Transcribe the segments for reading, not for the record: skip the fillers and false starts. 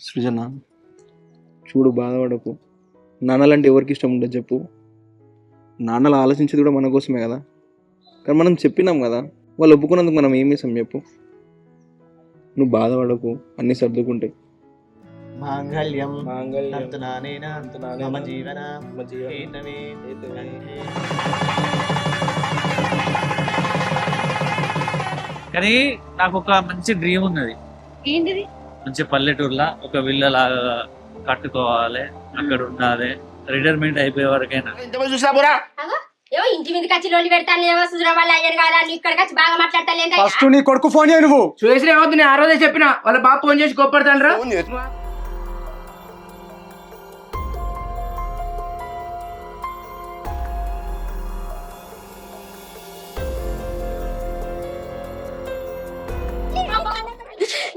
సృజన చూడు, బాధపడకు. నాన్నలంటే ఎవరికి ఇష్టం ఉండదు చెప్పు. నాన్నలు ఆలోచించేది కూడా మన కోసమే కదా. కానీ మనం చెప్పినాం కదా, వాళ్ళు ఒప్పుకున్నందుకు మనం ఏం చేసాం చెప్పు. నువ్వు బాధపడకు, అన్నీ సర్దుకుంటాయి. మాంగళ్యం మాంగళ్యం తంతునానేన మమ జీవన హేతవే కంఠే. కానీ నాకు ఒక మంచి డ్రీమ్ ఉన్నది. ఏంటిది? మంచి పల్లెటూరులో ఒక విల్లలాగా కట్టుకోవాలి, అక్కడ ఉండాలి, రిటైర్మెంట్ అయిపోయే వరకైనా. ఏమో ఇంటి మీదకి వచ్చి లోలి పెడతాను, ఏమో సుజన వాళ్ళు అయ్యారు కదా, ఇక్కడికి వచ్చి బాగా మాట్లాడతాను. ఫస్ట్ నీ కొడుకు ఫోన్ చేయ నువ్వు. సురేష్ ఏమవుతుంది? నేను ఆ రోజే చెప్పిన వాళ్ళ బాబు ఫోన్ చేసి కోప్పడతాను.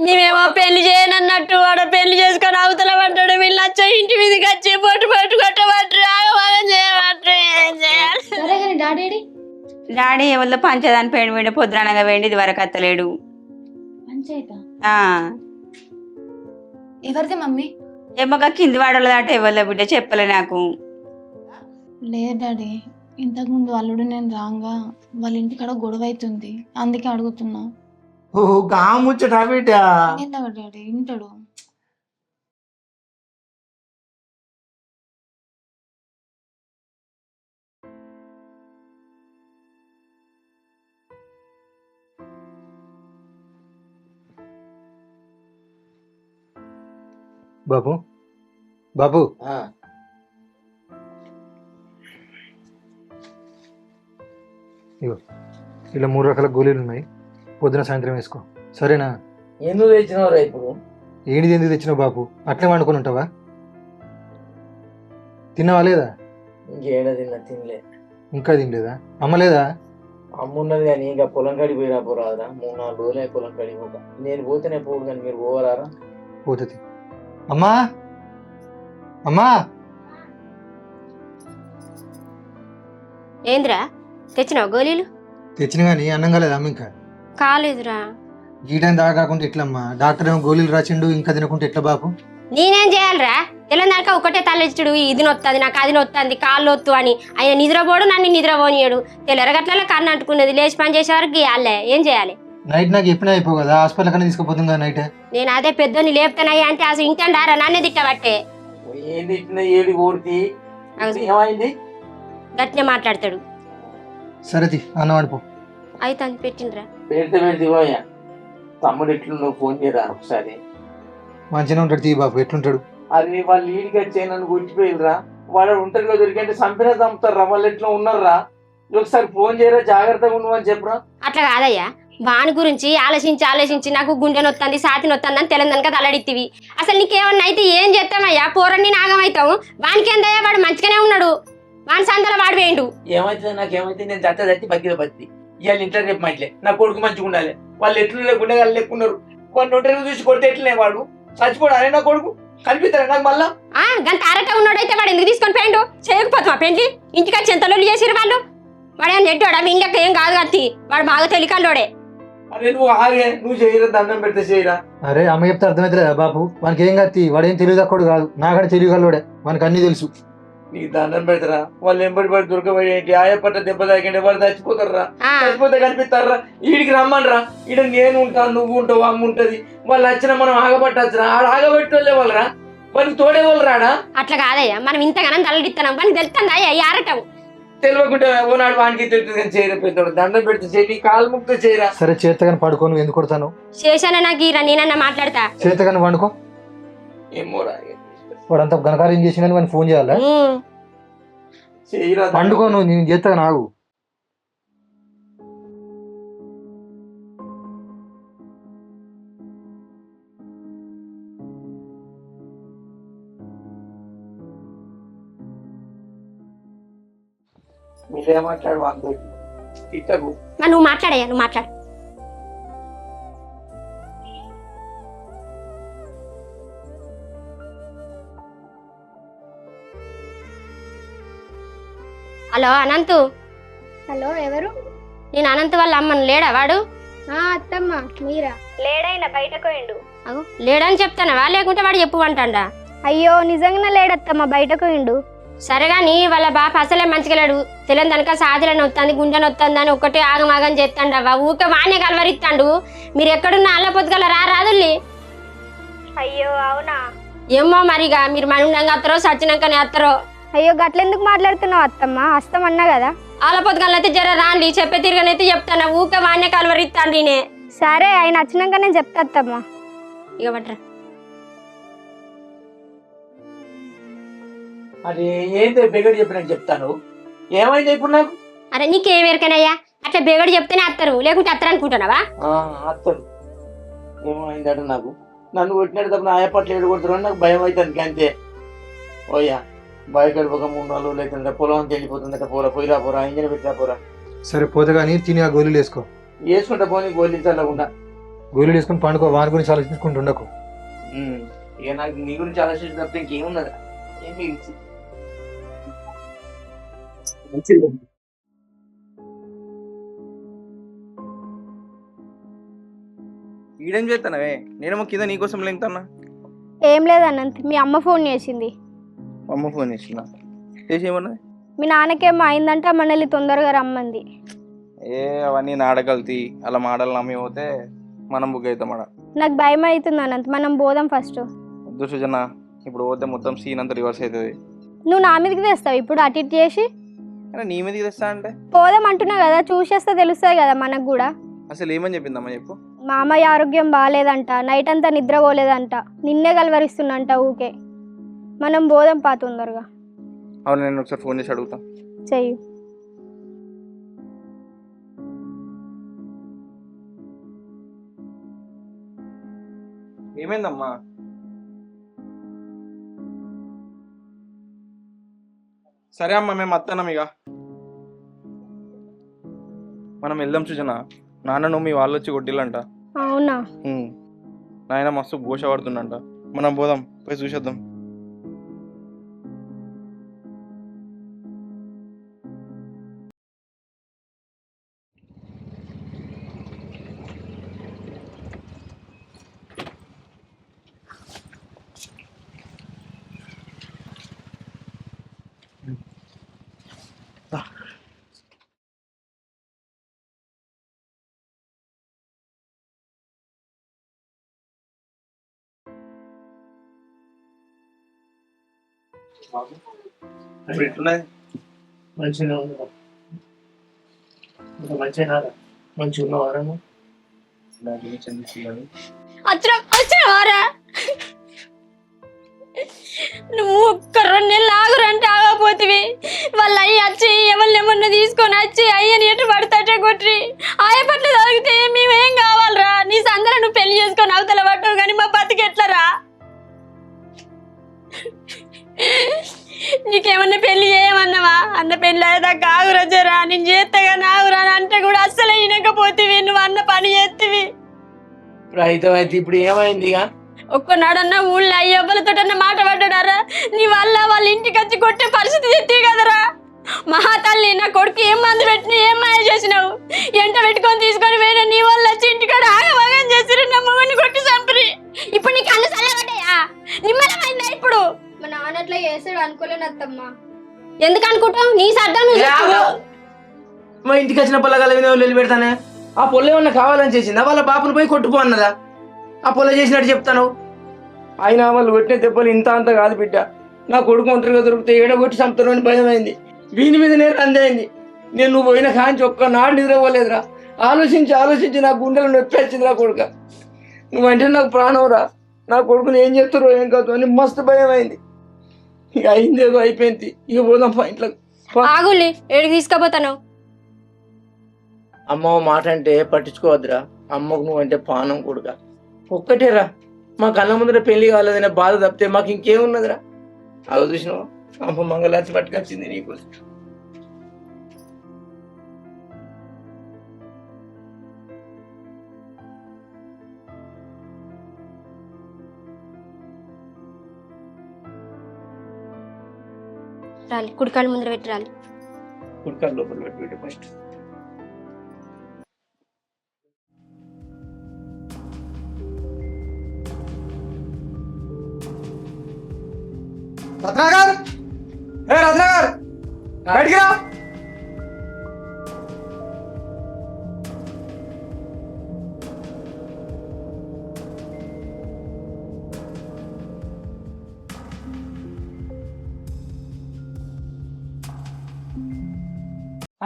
మేమేమో పెళ్లి చేయనన్నట్టు వాడ పెళ్లి చేసుకొని అవతల పడ్డాడు. వీళ్ళు వచ్చి ఇంటి మీదకి వచ్చి పొట్టు పొట్టు కొట్టబట్టు ఆగమాగం చేయబట్టు. ఏం చేయాలి? డాడీ ఎవరితో పంచదాని పేడు వేడి పొద్దునగా వేడి ఇది వరకు అత్తలేడు. ఎవరిది మమ్మీ? ఏమో కింది వాడల దాట ఎవరిలో బిడ్డ చెప్పలే నాకు. లేదు డాడీ, ఇంతకు ముందు అల్లుడు నేను రాగా వాళ్ళ ఇంటికాడ గొడవ అవుతుంది, అందుకే అడుగుతున్నా. ఓహో ముచ్చట బిడ్డ. ఏందవ డాడీ ఇంటాడు. బాబు బాబు, ఇగో ఇలా 3 రకాల గోళీలు ఉన్నాయి, పొద్దున సాయంత్రం వేసుకో, సరేనా? ఎందుకు తెచ్చినవరా ఇప్పుడు? ఏంటిది ఎందుకు తెచ్చినావు బాబు? అట్లే వండుకొని ఉంటావా? తిన్నావా లేదా? ఇంకేడ తిన్నా, తినలే. ఇంకా తినలేదా? అమ్మలేదా? అమ్మున్నది కానీ ఇంకా పొలం కాడికి పోయి రాపోరాదా? 3-4 రోజులే పొలం కాడికి పోక. నేను పోతేనే పోడు కానీ మీరు పోవరారా? పోతుంది. అమ్మా అమ్మా, ఏంద్రా తెచ్చినావు గోళీలు? తెచ్చిన కానీ అన్నం కాలేదా అమ్మ? ఇంకా కాలేదురా. ఈ టైం దాకా కాకుండా ఎట్లమ్మా? డాక్టర్ ఏమో గోళీలు రాసిండు, ఇంకా తినకుంటే ఎట్లా బాబు? నేనేం చేయాలరా? తెలంగాణ ఒకటే తలెచ్చుడు, ఇది నొత్తది నాకు, అది నొత్తంది, కాళ్ళు వత్తు అని. ఆయన నిద్రపోడు, నన్ను నిద్రపోనియాడు. తెల్లరగట్లలో కన్ను అంటుకున్నది, లేచి పని చేసేవారికి గీయాలే. ఏం చేయాలి? నైట్ నాకు ఎప్పుడైనా అయిపో కదా, హాస్పిటల్ కన్నా తీసుకుపోతుంది కదా నైట్. నేను అదే పెద్దోని లేపుతానయ్యా అంటే అసలు ఇంటాడారా? నన్నే తిట్టబట్టే. ఏంది ఇట్లా ఏడి ఓడితే ఏమైంది? గట్టినే మాట్లాడతాడు. సరేది అన్నం అడిపో. అయితే అంత పెట్టిండ్రా. పెడితే పోయా. తమ్ముడు ఎట్లున్నావు ఫోన్ చేయరా ఒకసారి? మంచిగా ఉంటాడు తీ బాబు. ఎట్లుంటాడు? అది వాళ్ళు ఈడికి వచ్చే నన్ను కొట్టిపోయినరా. వాడు ఒంటరిగా దొరికంటే చంపినా చంపుతారా? వాళ్ళు ఎట్లా ఉన్నారా? ఒకసారి ఫోన్ చేయరా, జాగ్రత్తగా ఉండమని చెప్పరా. అట్లా కాదయ్యా, వాని గురించి ఆలోచించి నాకు గుండె నొత్తంది, సాతి నొత్తంది అని తెలంగాణ తలడిత్తివి. అసలు నీకేమన్నా అయితే ఏం చేస్తామయ్యా? పోరన్ని నాగమవుతావు. వానికి ఏందయ్యా, వాడు మంచిగానే ఉన్నాడు. వాని సంతలో వాడు వేయండు. ఏమైతే నాకేమైతే నేను జట్ట తట్టి బతికిన బతి. ఇవాళ ఇంట్లో రేపు మాట్లే నా కొడుకు మంచిగా ఉండాలి. వాళ్ళు ఎట్లు లేకుండా వాళ్ళు లెక్కున్నారు. కొన్ని ఒంటరిగా చూసి కొడితే ఎట్లనే వాడు చచ్చిపోడు అనే నా కొడుకు కనిపిస్తారా నాకు మళ్ళా? గంట అరట ఉన్నాడైతే వాడు ఎందుకు తీసుకొని పోయిండు? చేయకపోతావా పెండ్లి? ఇంటికి వచ్చి ఎంత లొల్లి చేసిరు వాళ్ళు. వాడు ఏం నెట్టోడా? వీళ్ళకి ఏం కాదు కత్తి, వాడు బాగా తెలికల్లోడే. అరే నువ్వు ఆగే, నువ్వు చేయరా, దండం పెడితే చేయరా. అరే అమ్మ చెప్తే అర్థమవుతలేదా బాబు? వానికి ఏం కత్తి, వాడేం తెలివి తక్కువ కాదు, నాకంటే తెలియగలవాడే, వానికి అన్ని తెలుసు. నీకు దండం పెడతారా? వాళ్ళు ఎంబడి పడి దొరకబడి ఆయపట్ట దెబ్బ తాకంటే వాళ్ళు చచ్చిపోతారా? చచ్చిపోతే కనిపిస్తారా? ఈడికి రమ్మనరా, ఈడ నేను ఉంటాను, నువ్వు ఉంటావు, అమ్మ ఉంటది. వాళ్ళు వచ్చినా మనం ఆగబట్టచ్చురా. ఆడ ఆగబెట్టోళ్ళే వాళ్ళరా, వాళ్ళకి తోడే వాళ్ళు రాడా? అట్లా కాదయ్యా, మనం ఇంతగానం తలడిస్తున్నాం, వానికి తెలుస్తుందా ఈ ఆరటం? తెలియకుంటే ఓనాడు వానికి తెలుస్తుంది కానీ చేయరా. పెద్దోడు దండం పెడితే చేయి, కాలు ముక్త చేయరా. సరే చేతగాని పడుకోను, ఎందుకు కొడతాను? శేషాన నాకు ఈరా, నేనన్నా మాట్లాడతా. చేతగాని వండుకో. ఏమోరా వాడంతా ఘనకార్యం చేసిన వాడిని ఫోన్ చేయాలా? చేయరా, వండుకో నువ్వు, నేను చేస్తా నాగు. మీరే మాట్లాడు వాళ్ళతో ఇట్టకు. నువ్వు మాట్లాడయ్యా, నువ్వు మాట్లాడు. హలో అనంతు. హలో ఎవరు? నేను అనంత్ వాళ్ళ అమ్మను, లేడా వాడు? అత్తమ్మ మీరా? లేడైనా బయటకు పోయిండు. అగో లేడని చెప్తానవా లేకుంటే వాడు చెప్పమంటాడా? అయ్యో నిజంగానే లేడత్తమ్మ, బయటకు పోయిండు. సరే గాని వాళ్ళ బాప అసలే మంచిగా లేడు. తెలందనక సాదిలని వస్తుంది, గుండెని వస్తుంది అని ఒక్కటే ఆగమాగం చేస్తాండవ్వా. ఊకే వాణ్ణే కలవరిస్తాడు. మీరు ఎక్కడున్నా అల్ల పొద్దుగల రాదుల్లి. అయ్యో అవునా? ఏమో మరిగా మీరు మనుండంగా అత్తరో సచ్చినాకనే అత్తరో. అయ్యో గట్లెందుకు మాట్లాడుతున్నావు అత్తమ్మ? వస్తామన్నా కదా. ఆల పొద్దుగల అయితే జర రాండి, చెప్పే తిరగనైతే చెప్తాను. ఊకే వాణ్ణే కలవరిస్తాండి నేనే. సరే ఆయన వచ్చినాక నేను చెప్తా అత్తమ్మ. ఇక పట్రా. అది ఏంటి బెగడి చెప్పినట్టు చెప్తాను. ఏమైంది ఇప్పుడు నాకు? అరే నీకేం ఎరకనయ్యా, అట్లా బేగడు చెప్తేనే అత్తరు, లేకుంటే అత్తరు అనుకుంటున్నావా? అత్తడు ఏమైందట నాకు. నన్ను కొట్టినట్టు తప్ప ఆయపట్లు ఏడు కొడుతున్నా నాకు భయం అవుతుంది అంతే. ఓయ్యా బయకడిపోక 3 రోజులు అవుతుందట, పొలంకి వెళ్ళిపోతుందట. పోయిరా పోరా, ఇంజన్ పెట్టిరా పోరా. సరే పోతే కానీ తిని ఆ గోళీలు వేసుకో. వేసుకుంటా పోనీ, గోళీ చల్లకుండా గోళీలు వేసుకొని పండుకో. వాని గురించి ఆలోచించుకుంటూ ఉండకు. ఇక నాకు నీ గురించి ఆలోచించిన తప్ప ఇంకేమున్నదా? ఏం మిగిలింది? ఈడేం చేస్తానవే? నేనేమో కింద నీకోసం లేంగుతున్నా. ఏం లేదన్నంత, మీ అమ్మ ఫోన్ చేసింది. అమ్మ ఫోన్ చేసిందా? చేసి ఏమన్నది? మీ నాన్నకేమో అయిందంటే మనల్ని తొందరగా రమ్మంది. అవన్నీ నాడగలుగుతాయి. అలా మాటలు నమ్మి పోతే మనం బుక్ అవుతాం. నాకు భయం అవుతుంది అనంత, మనం పోదాం ఫస్ట్. వద్దు సుజన, ఇప్పుడు పోతే మొత్తం సీన్ అంతా రివర్స్ అవుతుంది. నువ్వు నా మీదకి తెస్తావు ఇప్పుడు అటు ఇటు చేసి. నీ మీదకి తెస్తా అంటే పోదాం అంటున్నా కదా, చూసేస్తే తెలుస్తుంది కదా మనకు కూడా. అసలు ఏమని చెప్పిందమ్మా చెప్పు. మా అమ్మాయి ఆరోగ్యం బాగాలేదంట, నైట్ అంతా నిద్రపోలేదంట, నిన్నే కలవరిస్తుందంట ఊకే. మనం పోదాం పా తొందరగా. అవును, నేను ఒకసారి ఫోన్ చేసి అడుగుతా. చెయ్యి. ఏమైందమ్మా? సరే అమ్మా, మేము వస్తున్నాం. ఇక మనం వెళ్దాం సుజన. నాన్నను మీ వాళ్ళు వచ్చి కొట్టిల్లంట. అవునా? నాయన మస్తు ఘోష పడుతుందంట. మనం పోదాం, పోయి చూసేద్దాం. ఇప్పుడు ఎట్లున్నది? మంచిగా మంచిగా మంచిగా ఉన్నవారా? వచ్చినవారా? నువ్వు ఒక్క 2 నెలలు ఆగురంటే ఆగపోతివి. వాళ్ళ అయ్యి వచ్చి ఎవరినేమన్నా తీసుకొని వచ్చి అయ్యని ఎటు పడతాటే కొట్టి ఆయ పట్ల తాగితే మేమేం కావాలరా? నీ సందర నువ్వు పెళ్లి చేసుకొని అవతల పట్టవు కానీ మా బతికి ఎట్లరా? నీకేమన్నా పెళ్లి చేయమన్నావా? అన్న పెళ్లి అయ్యేదాకా ఆగురజరా, నేను చేస్తగా ఆగురా అంటే కూడా అస్సలే వినకపోతివి. నువ్వు అన్న పని చేస్తేవి. రైతం అయితే ఇప్పుడు ఏమైంది? ఇక ఒక్కనాడన్నా ఊళ్ళో అయ్యబ్బలతోటన్నా మాట పడ్డారా? నీ వల్ల వాళ్ళ ఇంటికి వచ్చి కొట్టే పరిస్థితి తెత్తే కదరా? మహాతల్లి, నా కొడుకు ఏం మందు పెట్టినా ఏం మాయ చేసినావు? ఎంట పెట్టుకొని తీసుకొని పోయినా నీ వల్ల వచ్చి ఇంటికాడ ఆగమాగం చేసిరు. నా మొగని కొట్టి చంపిరి. ఇప్పుడు నీకు అన్ని చల్లబడ్డాయా? నిమ్మలమైందా ఇప్పుడు? మా నాన్న అట్లా చేసాడు అనుకోలేను అత్తమ్మ. ఎందుకు అనుకుంటావు? నీ సర్దా మా ఇంటికి వచ్చిన పొల్లగాల వెళ్ళి పెడతానే. ఆ పొల్ల ఏమన్నా కావాలని చేసిందా? వాళ్ళ బాపును పోయి కొట్టుకో అన్నదా? ఆ పొల్ల చేసినట్టు చెప్తాను. అయినా వాళ్ళు కొట్టిన దెబ్బలు ఇంత అంత కాదు బిడ్డ. నా కొడుకు ఒంటరిగా దొరికితే ఏడగొట్టి చంపుతారు అని భయం అయింది. వీని మీదనే రందయింది. నేను నువ్వు పోయిన కాంచి ఒక్కనాడు నిద్రపోలేదురా. ఆలోచించి ఆలోచించి నా గుండెలు నొప్పి వచ్చిందిరా కొడుక. నువ్వంటే నాకు ప్రాణంరా. నా కొడుకుని ఏం చెప్తారో ఏం కాదు అని మస్తు భయం అయింది. ఇక అయిందేదో అయిపోయింది. ఇక పోదాం ఇంట్లో. ఆగులి, ఏడికి తీసుకుపోతాను? అమ్మ మాట అంటే పట్టించుకోవద్దురా. అమ్మకు నువ్వు అంటే పానం కొడుక. ఒక్కటేరా, మా కళ్ళ ముందర పెళ్లి కాలేదనే బాధ తప్పితే మాకు ఇంకేమున్నదిరా? అవి చూసినావు, అమ్మ మంగళాచి పట్టుకొచ్చింది నీకు. రాలి, కుడికాళ్ళు ముందర పెట్టి రాలి. కుడికాళ్ళు లోపల పెట్టి ఫస్ట్. రత్నాకర్, ఏ రత్నాకర్, బయటికి రా.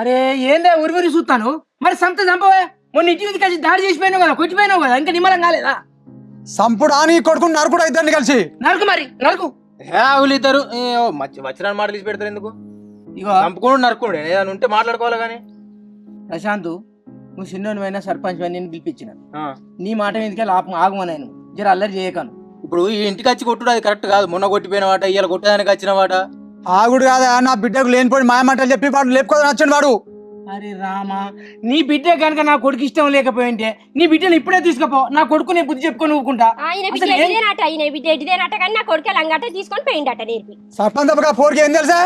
అరే ఏందా ఉరివరి చూస్తాను మరి సంత చంపవే మొన్న ఇంటి మీద కలిసి దాడి చేసిపోయినావు కదా కొట్టిపోయినావు కదా ఇంకా నిమ్మలం కాలేదా సంపుడు అని కొడుకుని నరుకుడు ఇద్దరిని కలిసి నరకు మరి నరకు ఇద్దరు వచ్చిన మాటలు తీసి పెడతారు ఎందుకు ఇగో చంపుకోండి నరుకోండి ఏదైనా ఉంటే మాట్లాడుకోవాలి కానీ ప్రశాంత్ నువ్వు చిన్నోనివైనా సర్పంచ్ నేను పిలిపించిన నీ మాట మీదకే లాపం ఆగమన్నాను జర అల్లరి చేయకాను ఇప్పుడు ఈ ఇంటికి వచ్చి కొట్టుడు అది కరెక్ట్ కాదు మొన్న కొట్టిపోయిన వాట ఇవాళ కొట్టడానికి వచ్చిన వాట ఆగుడు కాదా నా బిడ్డకు లేనిపోయి మాయమాటలు చెప్పి వాడు లేపుకోదని వచ్చాడు వాడు. అరే రామా నీ బిడ్డ కనుక నా కొడుకు ఇష్టం లేకపోయింటే నీ బిడ్డను ఇప్పుడే తీసుకుపో నా కొడుకు నేను బుద్ధి చెప్పుకొని ఊరుకుంటా ఆయన బిడ్డ ఎడిదేనట ఆయన బిడ్డ ఎడిదేనట కానీ నా కొడుకు లంగట తీసుకొని పోయిండట నేర్పి సర్పంచ్ పోరికి ఏం తెలుసా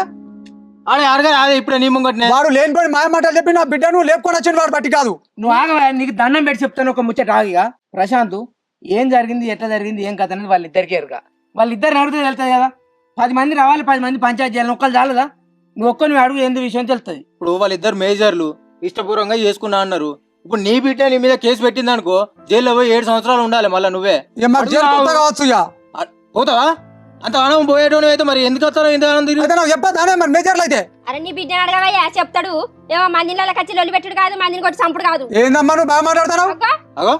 అదే అడగా అదే ఇప్పుడే నీ ముంగట్నే వాడు లేనిపోయి మాయమాటలు చెప్పి నా బిడ్డను లేపుకొని వచ్చాడు వాడు బట్టి కాదు. నువ్వు ఆగవా నీకు దండం పెట్టి చెప్తాను ఒక ముచ్చట ఆగిగా ప్రశాంత్ ఏం జరిగింది ఎట్లా జరిగింది ఏం కథ అనేది వాళ్ళిద్దరికి ఎరుక వాళ్ళిద్దరు అడిగితే వెళ్తాయి కదా 10 మంది రావాలి 10 మంది పంచాయతీ చేయాలి ఒక్కరు చాలదా నువ్వు ఒక్కరిని అడుగు ఏంది విషయం తెలుస్తుంది. ఇప్పుడు వాళ్ళిద్దరు మేజర్లు ఇష్టపూర్వకంగా చేసుకున్నా అన్నారు ఇప్పుడు నీ బిడ్డ నీ మీద కేసు పెట్టింది అనుకో జైల్లో పోయి 7 సంవత్సరాలు ఉండాలి మళ్ళీ నువ్వే కావచ్చు పోతావా అంత ఆనందం పోయేటోని అయితే మరి ఎందుకు వస్తారో ఎంత ఆనందం చెప్పాను మరి మేజర్లు అయితే అరే నీ బిడ్డ అడగవయ్యా చెప్తాడు ఏమో మందిలో కచ్చి లొల్లి పెట్టుడు కాదు మందిని కొట్టి చంపుడు కాదు. ఏందమ్మా నువ్వు బాగా మాట్లాడుతున్నావు అగో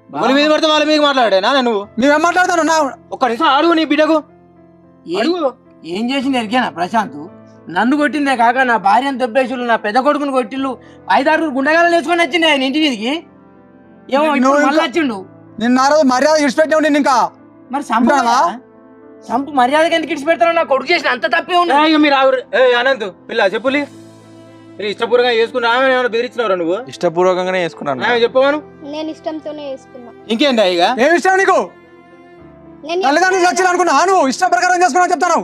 వాళ్ళ మీద పడితే వాళ్ళ మీద మాట్లాడేనా నువ్వు నువ్వేం మాట్లాడతాను నా ఒక్క నిమిషం అడుగు నీ బిడ్డకు ఏం చేసింది ఎరికేనా ప్రశాంత్ నన్ను కొట్టిందే కాక నా భార్యను దెబ్బేసులు నా పెద్ద కొడుకుని కొట్టిళ్ళు 5-6 గుండెగాలను వేసుకొని వచ్చింది ఆయన ఇంటి మీదకి ఏమో మళ్ళీ వచ్చిండు నిన్న ఆ రోజు మర్యాద ఇడిచిపెట్టావు నేను ఇంకా మరి సంపు మర్యాదకి ఎందుకు ఇడిచిపెడతాను నా కొడుకు చేసిన అంత తప్పే ఉంది. మీరు అనంత్ పిల్ల చెప్పులి ఇష్టపూర్వకంగా చేసుకున్నా ఏమైనా బెదిరించినవరా నువ్వు ఇష్టపూర్వకంగానే చేసుకున్నాను చెప్పవాను నేను ఇష్టంతోనే వేసుకున్నా. ఇంకేంటి ఇక ఏమి ఇష్టం నీకు తల్లిదండ్రులు వచ్చిన అనుకున్నా నువ్వు ఇష్టం ప్రకారం చేసుకున్నావు చెప్తాను.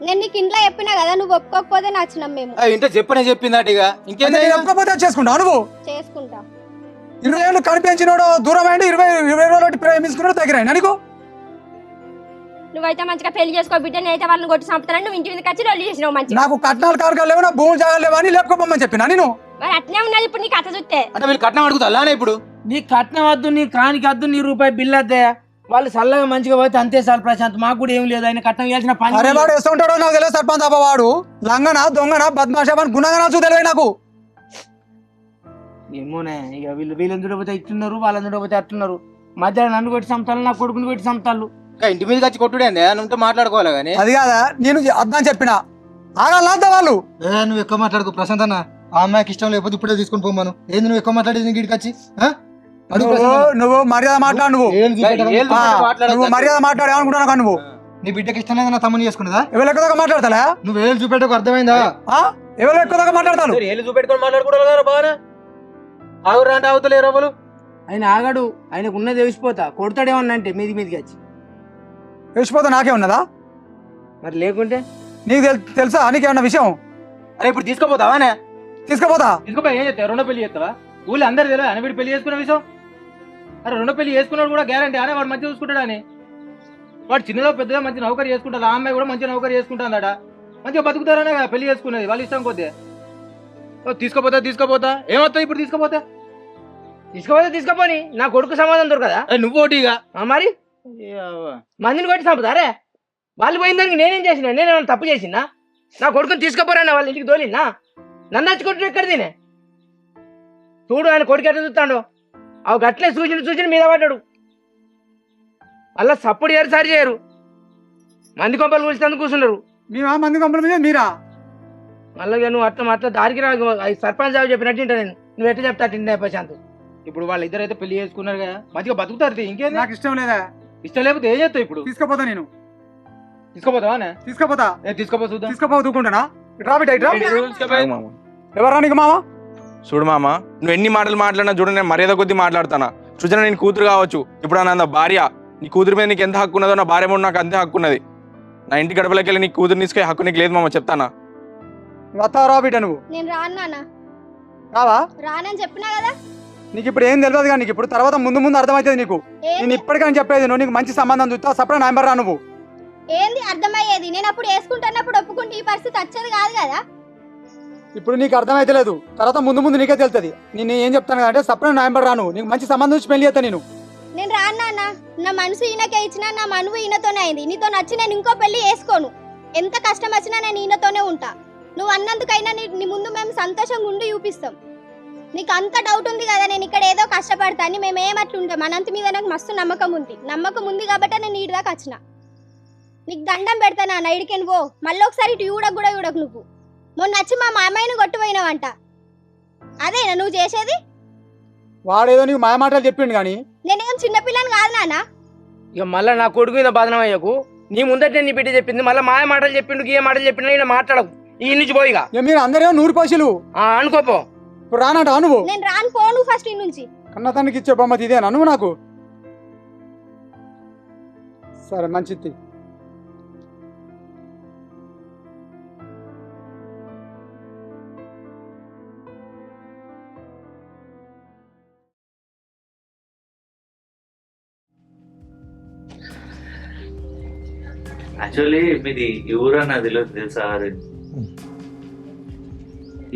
నేను నీకు ఇంట్లో చెప్పినా కదా నువ్వు ఒప్పుకోకపోతే నచ్చినాం మేము ఇంట్లో చెప్పనే చెప్పిందట ఇక ఇంకేంటి ఒప్పుకోకపోతే చేసుకుంటావు నువ్వు చేసుకుంటా. 20 ఏళ్ళు కనిపించినోడు దూరం అయ్యి 20 రోజులు ప్రేమించుకున్నాడు దగ్గర నీకు నువ్వైతే మంచిగా పెళ్లి చేసుకో బిడ్డ నేనైతే వాళ్ళని కొట్టి చంపుతానని నువ్వు ఇంటి మీద కచ్చి లొల్లి చేసినావు మంచిగా. నాకు కట్నాలు కారకాలు లేవు నా భూమి జాగాలు లేవా అని లేపుకోమని చెప్పినా నేను. మరి అట్నే ఉన్నది ఇప్పుడు నీకు కథ చూస్తే అంటే వీళ్ళు కట్నం అడుగుతా అలానే ఇప్పుడు నీ కట్నం వద్దు నీ కానికి వద్దు నీ రూపాయి బిల్లు వద్దయా వాళ్ళు చల్లగా మంచిగా పోతే అంతే సార్ ప్రశాంత్ మాకు కూడా ఏం లేదు ఆయన కట్నం చేయాల్సిన పని. అరే వాడు వేస్తూ ఉంటాడో నాకు తెలియదు సర్పంచ్ అబ్బా వాడు లంగన దొంగన బద్మాషాబన్ గుణగనా తెలివై నాకు ఏమోనే ఇక వీళ్ళని చూడకపోతే ఇట్టున్నారు వాళ్ళని చూడకపోతే అట్టున్నారు మధ్యాహ్నం నన్ను కొట్టి చంపుతాను నా కొడుకుని కొట్టి చంపుతాను ఇంటి మీద వచ్చి కొట్టుడే నువ్వు మాట్లాడుకోవాలి కానీ అది కాదా నేను అర్థం చెప్పిన ఆగాలంతా వాళ్ళు. నువ్వు ఎక్కువ మాట్లాడుకో ప్రశాంత్ అన్న ఆ అమ్మాయికి ఇష్టం లేకపోతే ఇప్పుడే తీసుకొని పోమాను ఏంది నువ్వు ఎక్కువ మాట్లాడేది గిడికి వచ్చి నువ్వు మర్యాద మాట్లాడు నువ్వు మర్యాద మాట్లాడు ఏమనుకుంటున్నావు నువ్వు నీ బిడ్డకి ఇష్టం లేదా నా తమ్ముని చేసుకున్నదా ఎవరు ఎక్కువ మాట్లాడతా నువ్వు ఏళ్ళు చూపెట్టకు అర్థమైందా ఎవరు ఎక్కువ మాట్లాడతాను ఏళ్ళు చూపెట్టుకొని మాట్లాడుకోవాలి బాగా ఆగురా అంటే అవుతలేరు ఎవరు ఆయన ఆగాడు ఆయనకు ఉన్నది తెలిసిపోతా కొడతాడేమన్నా అంటే మీదికి వచ్చి తెలిసిపోతా నాకే ఉన్నదా మరి లేకుంటే నీకు తెలుసా నీకేమన్నా విషయం. అరే ఇప్పుడు తీసుకోపోతావానే తీసుకుపోతా తీసుకోపోయి ఏం చేస్తావు 2 పెళ్లి చేస్తావా ఊళ్ళో అందరు తెలియదు అని వీడు పెళ్లి చేసుకున్న విషయం. అరే 2 పెళ్లి చేసుకున్నాడు కూడా గ్యారంటీ అనే వాడు మంచిగా చూసుకుంటాడు అని వాడు చిన్నదో పెద్దగా మంచి నౌకరీ చేసుకుంటాడు ఆ అమ్మాయి కూడా మంచి నౌకరీ చేసుకుంటాడట మంచిగా బతుకుతారనే కదా పెళ్లి చేసుకునేది వాళ్ళ ఇష్టం కొద్ది తీసుకోపోతా ఏమవుతావు ఇప్పుడు తీసుకపోని నా కొడుకు సమాధానం దొరకదా నువ్వు ఓటిగా మరి మందిని కొట్టి చంపుతారే వాళ్ళు పోయిన దానికి నేనేం చేసినా నేనేమైనా తప్పు చేసినా నా కొడుకుని తీసుకుపోరాన్నా వాళ్ళ ఇంటికి తోలినా నన్ను నచ్చుకుంటున్నా ఎక్కడ తినే చూడు ఆయన కొడుకు ఎట్లా చూస్తాడు అవి గట్లే సూచన మీద పడ్డాడు అలా సప్పుడు చేయరు సరి చేయరు మంది కొంపలు కూర్చుందుకు కూర్చున్నారు మేమా మంది కొంపల మీద మీరా మళ్ళీ నువ్వు అట్లా దారికి రా సర్పంచ్ సాగు చెప్పినట్టు తింటా నేను నువ్వు ఎట్లా చెప్తా తింటా ప్రశాంత్ ఇప్పుడు వాళ్ళిద్దరు అయితే పెళ్లి చేసుకున్నారు కదా మంచిగా బతుకుతారు ఇంకేం నాకు ఇష్టం లేదా ఇష్టం లేకపోతే ఏం చేస్తావు ఇప్పుడు తీసుకుపోతా నేను తీసుకోపోతావా తీసుకుపోతా చూద్దాం తీసుకుపోతుకుంటానా ఎవరా నీకు మామ చూడు మామ నువ్వు ఎన్ని మాటలు మాట్లాడినా చూడు నేను మర్యాద కొద్దీ మాట్లాడతానా సృజన నేను కూతురు కావచ్చు ఇప్పుడు నా భార్య నీ కూతురు మీద నీకు ఎంత హక్కు ఉన్నదో నా భార్య మీద నాకు అంతే హక్కు ఉన్నది నా ఇంటి గడపలోకి వెళ్ళి నీ కూతురు తీసుకునే హక్కు నీకు లేదు మామ చెప్తానా వస్తావరా బిడ్డ నువ్వు నేను రాను నాన్న రావా రానని చెప్పినా కదా నీకు ఇప్పుడు ఏం తెలియదు కానీ నీకు ఇప్పుడు తర్వాత ముందు అర్థమవుతుంది నీకు నేను ఇప్పటికైనా చెప్పేది నువ్వు నీకు మంచి సంబంధం చూస్తా సపరేట్ నెంబర్ రా నువ్వు ఏంది అర్థమయ్యేది? నేను అప్పుడు వేసుకుంటున్నప్పుడు ఒప్పుకుంటే ఈ పరిస్థితి వచ్చేది కాదు కదా. ఇప్పుడు నీకు అర్థమైతలేదు, తర్వాత ముందు ముందు నీకే తెలుస్తుంది. నేను ఏం చెప్తాను అంటే సపరేట్ నాయంబర్ రాను, నీకు మంచి సంబంధం నుంచి పెళ్లి చేస్తా. నేను రాను నాన్న, నా మనసు ఈయనకే ఇచ్చినా నా మనువు ఈయనతోనే అయింది. నీతో నచ్చి నేను ఇంకో పెళ్లి చేసుకోను. ఎంత కష్టం వచ్చినా నేను ఈయనతోనే ఉంటా. నువ్వు అన్నందుకైనా నీ ముందు మేము సంతోషంగా ఉండి చూపిస్తాం. నీకు అంత డౌట్ ఉంది కదా నేను ఇక్కడ ఏదో కష్టపడతా అని. మేము ఏమట్లుంటాం, అనంత మీద నాకు మస్తు నమ్మకం ఉంది కాబట్టి నేను ఈడి దాకా వచ్చిన. నీకు దండం పెడతానా నైడికెన్ పో. మళ్ళీ ఒకసారి ఇటు చూడకు నువ్వు. మొన్న వచ్చి మా మామయ్యను కొట్టుపోయినావంట, అదేనా నువ్వు చేసేది? వాడేదో నీకు మాయ మాటలు చెప్పిండు కానీ నేనేం చిన్నపిల్లని కాదు నాన్న. ఇక మళ్ళీ నా కొడుకు మీద బాధనం అయ్యకు. నీ ముందట నీ బిడ్డ చెప్పింది, మళ్ళీ మాయ మాటలు చెప్పిండు, గీయ మాటలు చెప్పిండు. నేను మాట్లాడకు ఈ నుంచి పోయిగా. మీరు అందరేమో 100 పైసలు అనుకోపో. ఇప్పుడు రానంట నువ్వు. నేను రాను, పోను ఫస్ట్ ఈ నుంచి. కన్న తండ్రికి ఇచ్చే బొమ్మతి ఇదేనా నువ్వు నాకు? సరే మంచిది. యాక్చువల్లీ మీది ఎవరు నదిలో తెలుసా?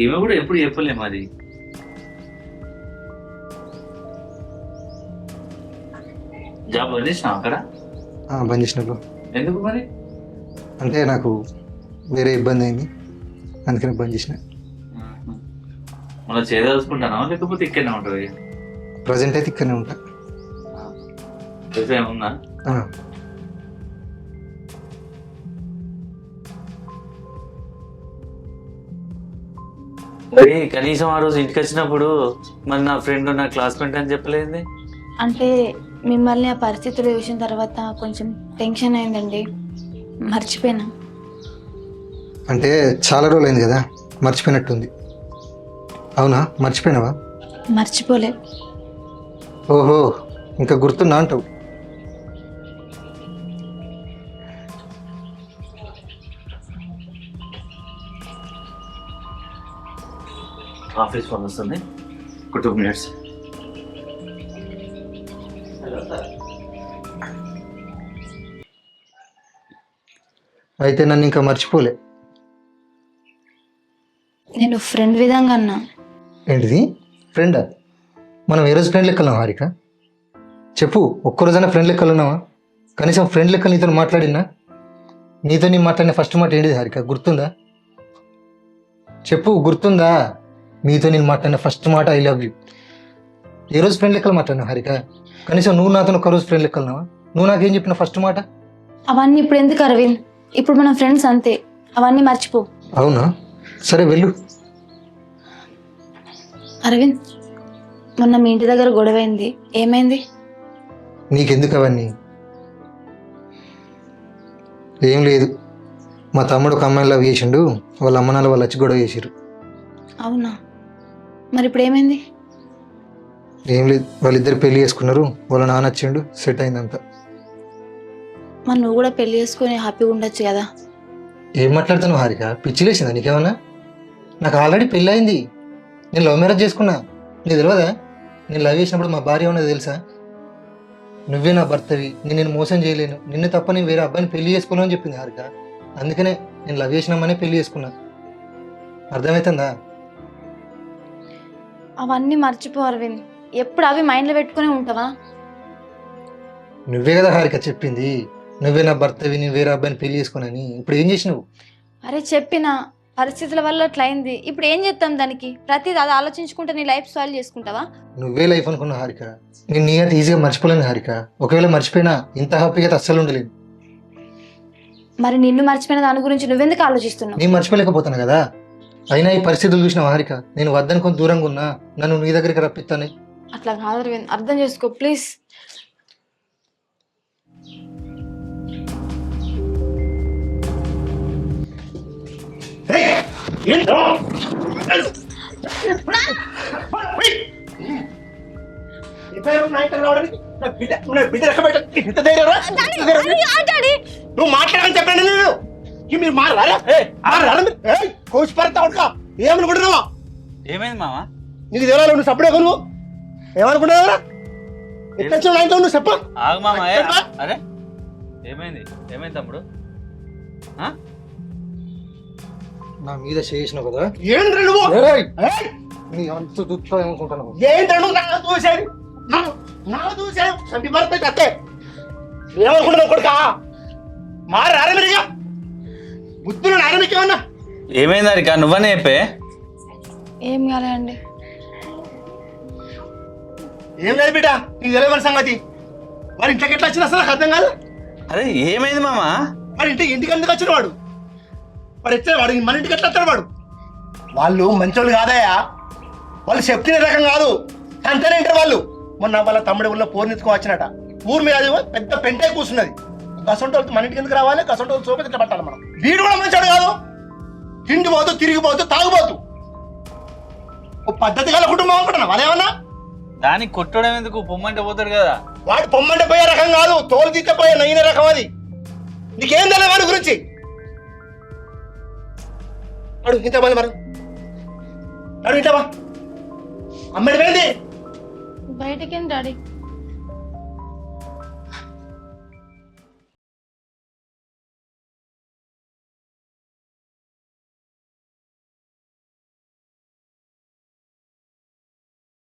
ఈమె కూడా ఎప్పుడు చెప్పలేము. అది జాబ్ బంద్ చేసినావు అక్కడ? బంద్ చేసినప్పుడు ఎందుకు మరి? అంటే నాకు వేరే ఇబ్బంది అయింది, అందుకని బంద్ చేసిన. మనం చేయదలుచుకుంటానా లేకపోతే ఇక్కడనే ఉంటుంది? ప్రజెంట్ అయితే ఇక్కడనే ఉంటా. వ్యవసాయం ఉందా? కనీసం ఆ రోజు ఇంటికి వచ్చినప్పుడు మరి నా ఫ్రెండ్ నా క్లాస్మేట్ అని చెప్పలేదు. అంటే మిమ్మల్ని ఆ పరిస్థితులు చూసిన తర్వాత కొంచెం టెన్షన్ అయిందండి, మర్చిపోయినా. అంటే చాలా రోజులు అయింది కదా, మర్చిపోయినట్టుంది. అవునా, మర్చిపోయినావా? మర్చిపోలే. ఓహో, ఇంకా గుర్తున్నా అంటావు. ఆఫీస్ ఫోన్ వస్తుంది, 2 minutes. అయితే నన్ను ఇంకా మర్చిపోలే. నేను ఫ్రెండ్ విధంగా అన్నా. ఏంటిది ఫ్రెండా? మనం ఏ రోజు ఫ్రెండ్ లెక్కలున్నాం హారిక? చెప్పు, ఒక్కరోజైనా ఫ్రెండ్ లెక్కలు ఉన్నావా? కనీసం ఫ్రెండ్ లెక్కలు నీతో మాట్లాడినా? నీతో నేను మాట్లాడిన ఫస్ట్ మాట ఏంటిది హారిక, గుర్తుందా? చెప్పు, గుర్తుందా? మీతో నేను మాట్లాడిన ఫస్ట్ మాట ఐ లవ్ యూ. ఏ రోజు ఫ్రెండ్ లెక్కలు మాట్లాడినా హారిక? కనీసం నువ్వు నాతో ఒక్కరోజు ఫ్రెండ్ లెక్కలున్నావా? నువ్వు నాకేం చెప్పిన ఫస్ట్ మాట? అవన్నీ ఇప్పుడు ఎందుకు అరవింద్, ఇప్పుడు మనం ఫ్రెండ్స్ అంతే, అవన్నీ మర్చిపో. అవునా, సరే వెళ్ళు. అరవింద్, మొన్న మీ ఇంటి దగ్గర గొడవైంది, ఏమైంది? నీకెందుకు అవన్నీ? ఏం లేదు, మా తమ్ముడు ఒక అమ్మాయిని లవ్ చేసిండు, వాళ్ళ అమ్మ నాన్న వాళ్ళు వచ్చి గొడవ చేసిరు. అవునా, మరి ఇప్పుడు ఏమైంది? ఏం లేదు, వాళ్ళిద్దరు పెళ్లి చేసుకున్నారు, వాళ్ళ నాన్న వచ్చిండు, సెట్ అయిందంతా. మరి నువ్వు కూడా పెళ్లి చేసుకుని హ్యాపీగా ఉండొచ్చు కదా. ఏం మాట్లాడుతున్నావు హారిక, పిచ్చిలేసిందా నీకేమన్నా? నాకు ఆల్రెడీ పెళ్ళి అయింది, నేను లవ్ మ్యారేజ్ చేసుకున్నా. నీకు తెలియదా? నేను లవ్ చేసినప్పుడు మా భార్య ఉన్నది తెలుసా? నువ్వే నా భర్తవి, నేను మోసం చేయలేను, నిన్ను తప్ప నేను వేరే అబ్బాయిని పెళ్లి చేసుకోను అని చెప్పింది హారిక. అందుకనే నేను లవ్ చేసినామనే పెళ్లి చేసుకున్నా. అర్థమవుతుందా? అవన్నీ మర్చిపో అరవింద్, ఎప్పుడు అవి మైండ్లో పెట్టుకునే ఉంటావా? నువ్వే కదా హారిక చెప్పింది, నువ్వే నా భర్తవి, నేను వేరే అబ్బాయిని పెళ్లి చేసుకోనని. ఇప్పుడు ఏం చేసినావు? అరే చెప్పిన పరిస్థితుల వల్ల అట్లా అయింది, ఇప్పుడు ఏం చేస్తాం దానికి? ప్రతిది అది ఆలోచించుకుంటే నీ లైఫ్ సాల్వ్ చేసుకుంటావా? నువ్వే లైఫ్ అనుకున్నావు హారిక, నేను నీ అయితే ఈజీగా మర్చిపోలేను హారిక. ఒకవేళ మర్చిపోయినా ఇంత హ్యాపీగా అయితే అస్సలు ఉండలేను. మరి నిన్ను మర్చిపోయిన దాని గురించి నువ్వెందుకు ఆలోచిస్తున్నావు? నేను మర్చిపోలేకపోతాను కదా. అయినా ఈ పరిస్థితులు చూసినావు హారిక, నేను వద్దనుకొని దూరంగా ఉన్నా, నన్ను నీ దగ్గరికి రప్పిస్తాను. అట్లా కాదు అరవింద్, అర్థం చేసుకో ప్లీజ్. నువ్వు మాట్లాడని చెప్పండి. నేను మీరు మాట్లాడారా? కోచ్ పడతా ఉడక ఏమనుకుంటున్నావా? ఏమైంది మామ? నీకు తెలియాలి, నువ్వు సప్పుడే నువ్వు ఏమనుకుంటున్నావా? ఎక్కడ నువ్వు చెప్ప. ఆగు మామ. అరే ఏమైంది? ఏమైంది తమ్ముడు? నా మీద చేసినావు కదా ఏంద్ర నువ్వు ఏయ్! ఏయ్! నీ అంత దుత్తా ఏమనుకుంటున్నావు ఏంద్ర నువ్వు నా చూసేది నా చూసేది సంటి భర్త కట్టే ఏమనుకుంటున్నావు కొడుకా మారు ఆరమిరిగా బుద్ధులు ఆరమికి ఏమన్నా ఏమైంది హరిక నువ్వనే చెప్పే ఏం కాలేదండి. ఏం లేదు బిడ్డ నీకు తెలియని సంగతి వారి ఇంట్లోకి ఎట్లా వచ్చిన అసలు నాకు అర్థం కాదు. అరే ఏమైంది మామా వాడి ఇంటికి ఎందుకు వచ్చిన వాడు వాడు ఎట్లా వాడు మన ఇంటికి ఎట్లా వస్తాడు వాడు వాళ్ళు మంచోళ్ళు కాదయ్యా వాళ్ళు చెప్తున్న రకం కాదు అంతనే ఉంటారు వాళ్ళు. మొన్న వాళ్ళ తమ్ముడి ఊళ్ళో పోర్నెత్తుకో వచ్చినట ఊరు మీద అది పెద్ద పెంటే కూర్చున్నది. కసంటి వాళ్ళతో మన ఇంటికి ఎందుకు రావాలి కసంటి వాళ్ళు చూపి ఇట్లా పట్టాలి మనం. వీడు కూడా మంచోడు కాదు తిండిపోతూ తిరిగిపోతూ తాగుపోతూ ఓ పద్ధతి గల కుటుంబం అనుకుంటున్నా వాళ్ళేమన్నా దానికి కొట్టడం ఎందుకు పొమ్మంటే పోతాడు కదా. వాడు పొమ్మంటే పోయే రకం కాదు తోలు తీకపోయే నయ్యిన రకం అది. నీకేం తెలియదు వాడి గురించి అడు ఇంతమంది మరి అడు ఇంటవా అమ్మడి పోయింది బయటకేం డాడీ